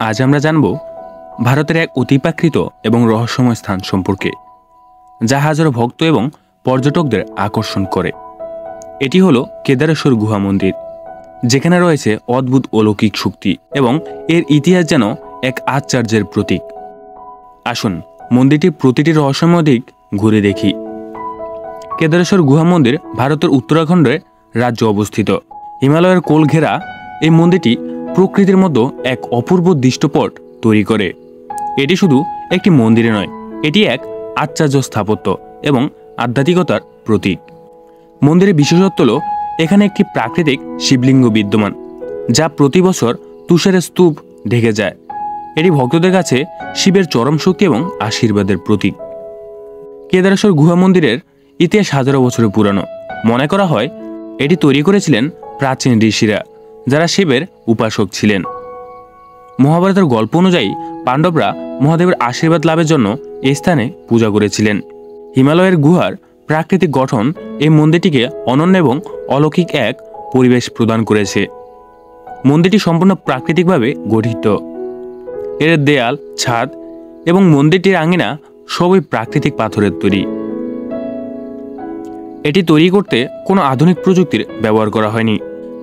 আজ আমরা জানব ভারতের এক অতিপ্রাকৃত এবং রহস্যময় স্থান সম্পর্কে, যা হাজারো ভক্ত এবং পর্যটকদের আকর্ষণ করে। এটি হলো কেদারেশ্বর গুহা মন্দির, যেখানে রয়েছে অদ্ভুত অলৌকিক শক্তি এবং এর ইতিহাস যেন এক আশ্চর্যের প্রতীক। আসুন মন্দিরটির প্রতিটি রহস্যময় দিক ঘুরে দেখি। কেদারেশ্বর গুহা মন্দির ভারতের উত্তরাখণ্ডের রাজ্যে অবস্থিত। হিমালয়ের কোল ঘেরা এই মন্দিরটি প্রকৃতির মধ্যে এক অপূর্ব দৃশ্যপট তৈরি করে। এটি শুধু একটি মন্দিরে নয়, এটি এক আশ্চর্য স্থাপত্য এবং আধ্যাত্মিকতার প্রতীক। মন্দিরের বিশেষত্ব হল এখানে একটি প্রাকৃতিক শিবলিঙ্গ বিদ্যমান, যা প্রতি বছর তুষারের স্তূপ ঢেকে যায়। এটি ভক্তদের কাছে শিবের চরম শক্তি এবং আশীর্বাদের প্রতীক। কেদারেশ্বর গুহা মন্দিরের ইতিহাস হাজারো বছরের পুরানো। মনে করা হয় এটি তৈরি করেছিলেন প্রাচীন ঋষিরা, যারা শিবের উপাসক ছিলেন। মহাভারতের গল্প অনুযায়ী পাণ্ডবরা মহাদেবের আশীর্বাদ লাভের জন্য এই স্থানে পূজা করেছিলেন। হিমালয়ের গুহার প্রাকৃতিক গঠন এই মন্দিরটিকে অনন্য এবং অলৌকিক এক পরিবেশ প্রদান করেছে। মন্দিরটি সম্পূর্ণ প্রাকৃতিকভাবে গঠিত। এর দেয়াল, ছাদ এবং মন্দিরটির আঙিনা সবই প্রাকৃতিক পাথরের তৈরি। এটি তৈরি করতে কোনো আধুনিক প্রযুক্তির ব্যবহার করা হয়নি।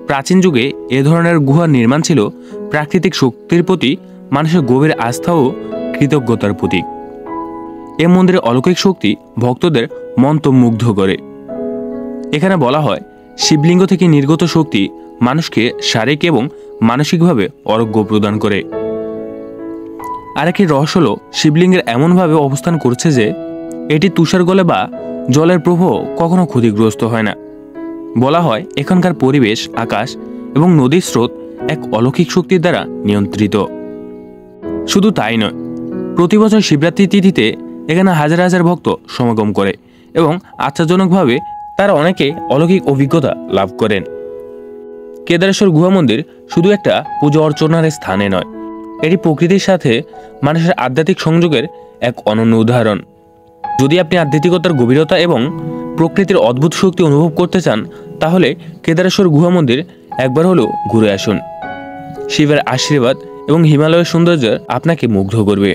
প্রাচীন যুগে এ ধরনের গুহার নির্মাণ ছিল প্রাকৃতিক শক্তির প্রতি মানুষের গভীর আস্থা ও কৃতজ্ঞতার প্রতীক। এ মন্দিরের অলৌকিক শক্তি ভক্তদের মন্ত্রমুগ্ধ করে। এখানে বলা হয় শিবলিঙ্গ থেকে নির্গত শক্তি মানুষকে শারীরিক এবং মানসিকভাবে আরোগ্য প্রদান করে। আরেকটি রহস্য হল শিবলিঙ্গের এমনভাবে অবস্থান করছে যে এটি তুষার গলে বা জলের প্রবাহ কখনো ক্ষতিগ্রস্ত হয় না। বলা হয় এখানকার পরিবেশ, আকাশ এবং নদীর স্রোত এক অলৌকিক শক্তির দ্বারা নিয়ন্ত্রিত। শুধু তাই নয়, প্রতি বছর শিবরাত্রি তিথিতে এখানে হাজার হাজার ভক্ত সমাগম করে এবং আশ্চর্যজনকভাবে তারা অনেকে অলৌকিক অভিজ্ঞতা লাভ করেন। কেদারেশ্বর গুহা মন্দির শুধু একটা পূজা অর্চনার স্থানে নয়, এটি প্রকৃতির সাথে মানুষের আধ্যাত্মিক সংযোগের এক অনন্য উদাহরণ। যদি আপনি আধ্যাত্মিকতার গভীরতা এবং প্রকৃতির অদ্ভুত শক্তি অনুভব করতে চান, তাহলে কেদারেশ্বর গুহা মন্দির একবার হলেও ঘুরে আসুন। শিবের আশীর্বাদ এবং হিমালয়ের সৌন্দর্য আপনাকে মুগ্ধ করবে।